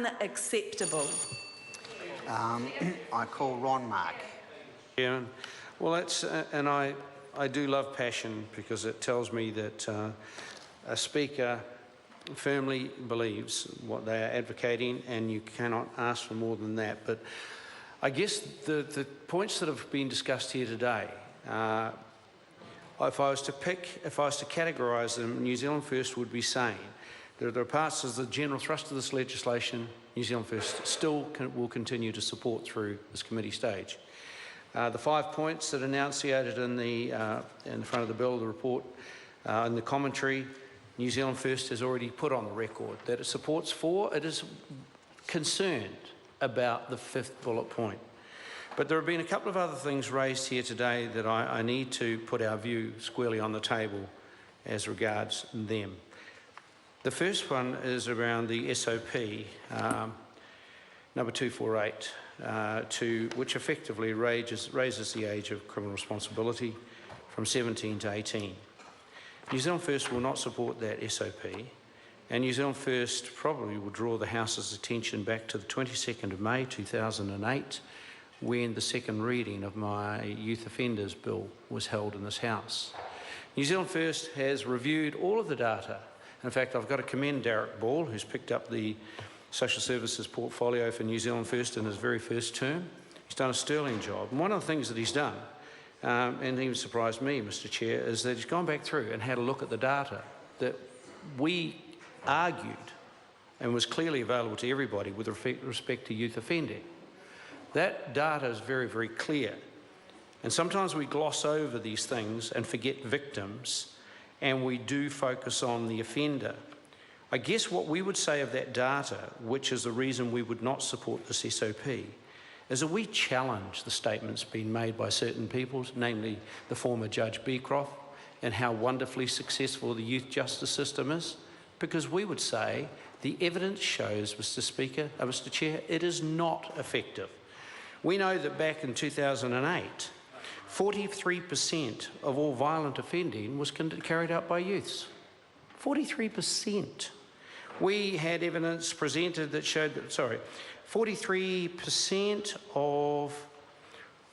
Unacceptable. I call Ron Mark. Yeah, well, that's and I do love passion, because it tells me that a speaker firmly believes what they are advocating, and you cannot ask for more than that. But I guess the points that have been discussed here today, if I was to categorise them, New Zealand First would be saying that there are parts of the general thrust of this legislation New Zealand First still will continue to support through this committee stage. The 5 points that are enunciated in the front of the bill, the report, and the commentary, New Zealand First has already put on the record that it supports 4. It is concerned about the 5th bullet point. But there have been a couple of other things raised here today that I need to put our view squarely on the table as regards them. The first one is around the SOP, number 248, which effectively raises the age of criminal responsibility from 17 to 18. New Zealand First will not support that SOP, and New Zealand First probably will draw the House's attention back to the 22nd of May 2008, when the second reading of my Youth Offenders Bill was held in this House. New Zealand First has reviewed all of the data. In fact, I've got to commend Derek Ball, who's picked up the social services portfolio for New Zealand First in his very first term. He's done a sterling job. And one of the things that he's done, and even surprised me, Mr. Chair, is that he's gone back through and had a look at the data that we argued and was clearly available to everybody with respect to youth offending. That data is very, very clear. And sometimes we gloss over these things and forget victims, and we do focus on the offender. I guess what we would say of that data, which is the reason we would not support this SOP, is that we challenge the statements being made by certain people, namely the former Judge Beecroft, and how wonderfully successful the youth justice system is, because we would say the evidence shows, Mr. Chair, it is not effective. We know that back in 2008, 43% of all violent offending was carried out by youths. 43%. We had evidence presented that showed that, 43% of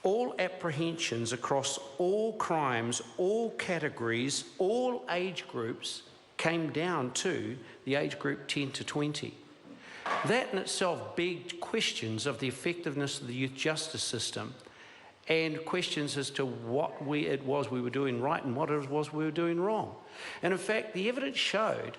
all apprehensions across all crimes, all categories, all age groups came down to the age group 10 to 20. That in itself begged questions of the effectiveness of the youth justice system, and questions as to what it was we were doing right and what it was we were doing wrong. And in fact, the evidence showed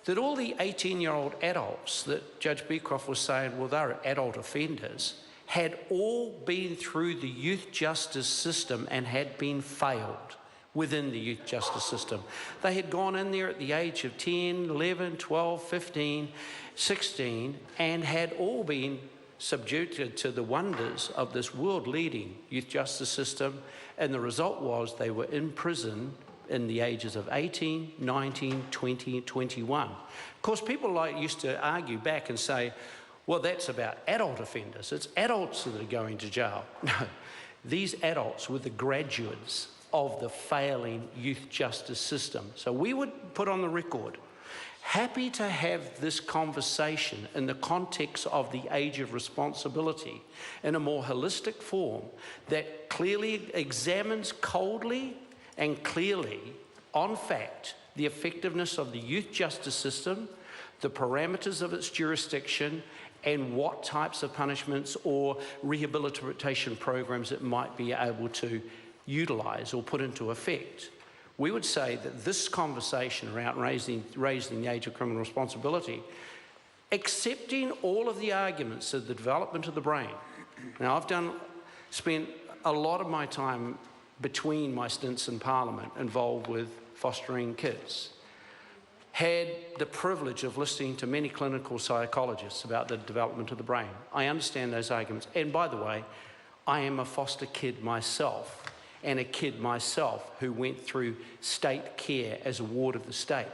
that all the 18-year-old adults that Judge Beecroft was saying, well, they're adult offenders, had all been through the youth justice system and had been failed within the youth justice system. They had gone in there at the age of 10, 11, 12, 15, 16, and had all been subjected to the wonders of this world-leading youth justice system, and the result was they were in prison in the ages of 18, 19, 20, 21. Of course, people used to argue back and say, well, that's about adult offenders. It's adults that are going to jail. No, these adults were the graduates of the failing youth justice system. So we would put on the record, happy to have this conversation in the context of the age of responsibility in a more holistic form that clearly examines coldly and clearly, on fact, the effectiveness of the youth justice system, the parameters of its jurisdiction, and what types of punishments or rehabilitation programs it might be able to utilise or put into effect. We would say that this conversation around raising the age of criminal responsibility, accepting all of the arguments of the development of the brain. Now, I've spent a lot of my time between my stints in Parliament involved with fostering kids. Had the privilege of listening to many clinical psychologists about the development of the brain. I understand those arguments. And by the way, I am a foster kid myself, and a kid myself who went through state care as a ward of the state.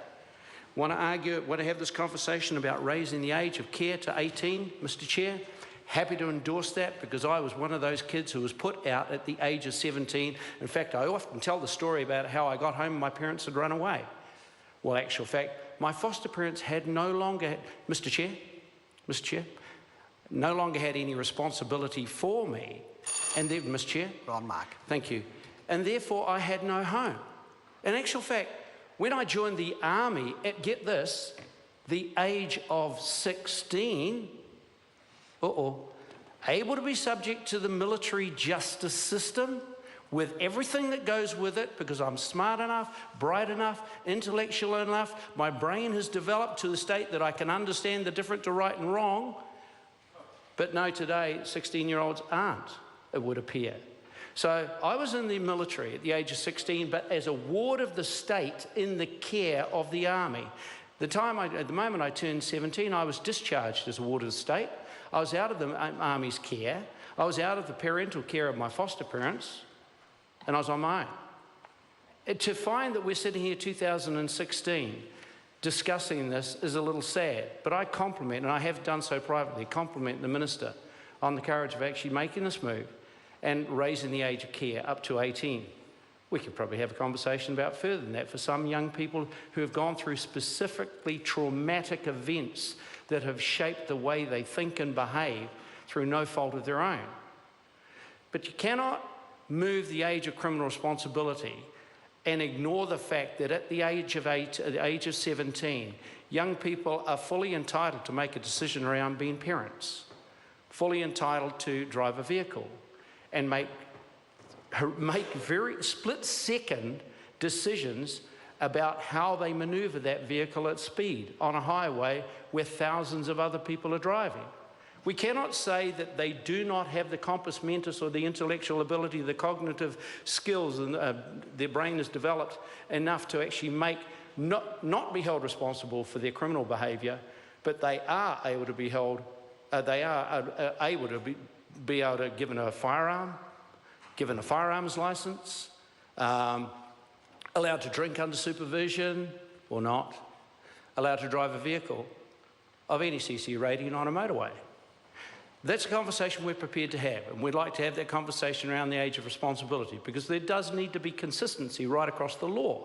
Want to have this conversation about raising the age of care to 18, Mr. Chair? Happy to endorse that, because I was one of those kids who was put out at the age of 17. In fact, I often tell the story about how I got home and my parents had run away. Well, actual fact, my foster parents had no longer, Mr. Mr. Chair, no longer had any responsibility for me, and then, Mr. Chair. Ron Mark. Thank you. And therefore, I had no home. In actual fact, when I joined the Army at, get this, the age of 16, able to be subject to the military justice system with everything that goes with it, because I'm smart enough, bright enough, intellectual enough, my brain has developed to the state that I can understand the difference to right and wrong. But no, today, 16-year-olds aren't, it would appear. So I was in the military at the age of 16, but as a ward of the state in the care of the Army. At the moment I turned 17, I was discharged as a ward of the state. I was out of the Army's care. I was out of the parental care of my foster parents, and I was on my own. To find that we're sitting here 2016 discussing this is a little sad, but I compliment, and I have done so privately, compliment the Minister on the courage of actually making this move and raising the age of care up to 18. We could probably have a conversation about further than that for some young people who have gone through specifically traumatic events that have shaped the way they think and behave through no fault of their own. But you cannot move the age of criminal responsibility and ignore the fact that at the age of 17, young people are fully entitled to make a decision around being parents, fully entitled to drive a vehicle, and make very split-second decisions about how they maneuver that vehicle at speed on a highway where thousands of other people are driving. We cannot say that they do not have the compos mentis or the intellectual ability, the cognitive skills, and their brain is developed enough to actually not be held responsible for their criminal behaviour, but they are able to be held, be able to given a firearm, given a firearms licence, allowed to drink under supervision or not, allowed to drive a vehicle of any CC rating on a motorway. That's a conversation we're prepared to have, and we'd like to have that conversation around the age of responsibility, because there does need to be consistency right across the law,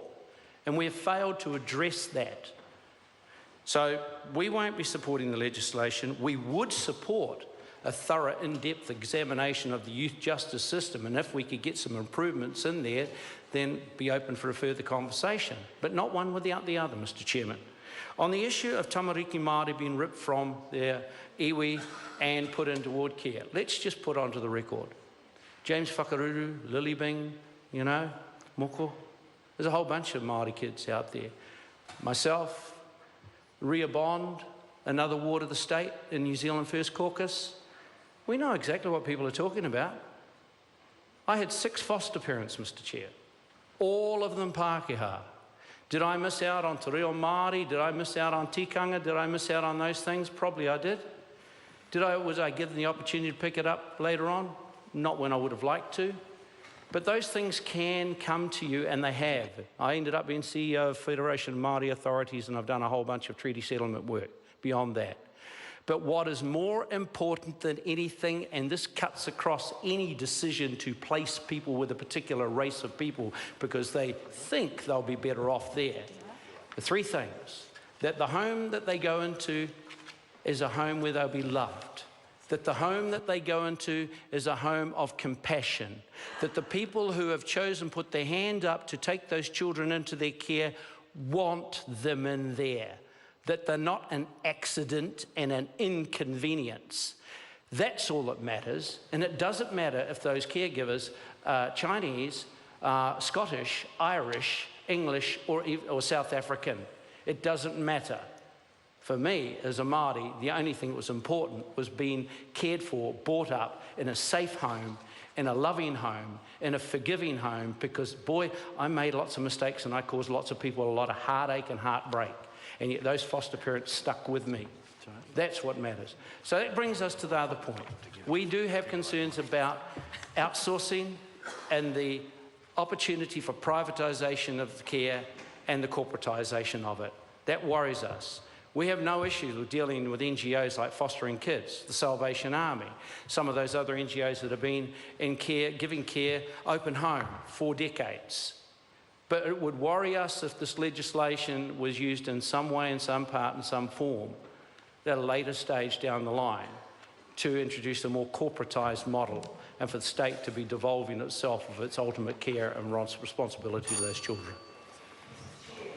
and we have failed to address that. So we won't be supporting the legislation. We would support a thorough, in-depth examination of the youth justice system, and if we could get some improvements in there, then be open for a further conversation, but not one without the other, Mr. Chairman. On the issue of tamariki Māori being ripped from their iwi and put into ward care, let's just put onto the record. James Whakaruru, Lilybing, you know, Moko, there's a whole bunch of Māori kids out there. Myself, Ria Bond, another ward of the state in New Zealand First Caucus, we know exactly what people are talking about. I had 6 foster parents, Mr. Chair, all of them Pākehā. Did I miss out on Te Reo Māori? Did I miss out on tikanga? Did I miss out on those things? Probably I did. Was I given the opportunity to pick it up later on? Not when I would have liked to. But those things can come to you, and they have. I ended up being CEO of Federation of Māori Authorities, and I've done a whole bunch of treaty settlement work beyond that. But what is more important than anything, and this cuts across any decision to place people with a particular race of people because they think they'll be better off there, the 3 things: that the home that they go into is a home where they'll be loved, that the home that they go into is a home of compassion, that the people who have chosen put their hand up to take those children into their care want them in there, that they're not an accident and an inconvenience. That's all that matters, and it doesn't matter if those caregivers are Chinese, Scottish, Irish, English, or South African. It doesn't matter. For me, as a Māori, the only thing that was important was being cared for, brought up in a safe home, in a loving home, in a forgiving home, because, boy, I made lots of mistakes and I caused lots of people a lot of heartache and heartbreak. And yet those foster parents stuck with me. That's what matters. So that brings us to the other point. We do have concerns about outsourcing and the opportunity for privatisation of care and the corporatisation of it. That worries us. We have no issues with dealing with NGOs like Fostering Kids, the Salvation Army, some of those other NGOs that have been in care, giving care, open home for decades. But it would worry us if this legislation was used in some way, in some part, in some form, at a later stage down the line to introduce a more corporatised model and for the state to be devolving itself of its ultimate care and responsibility to those children.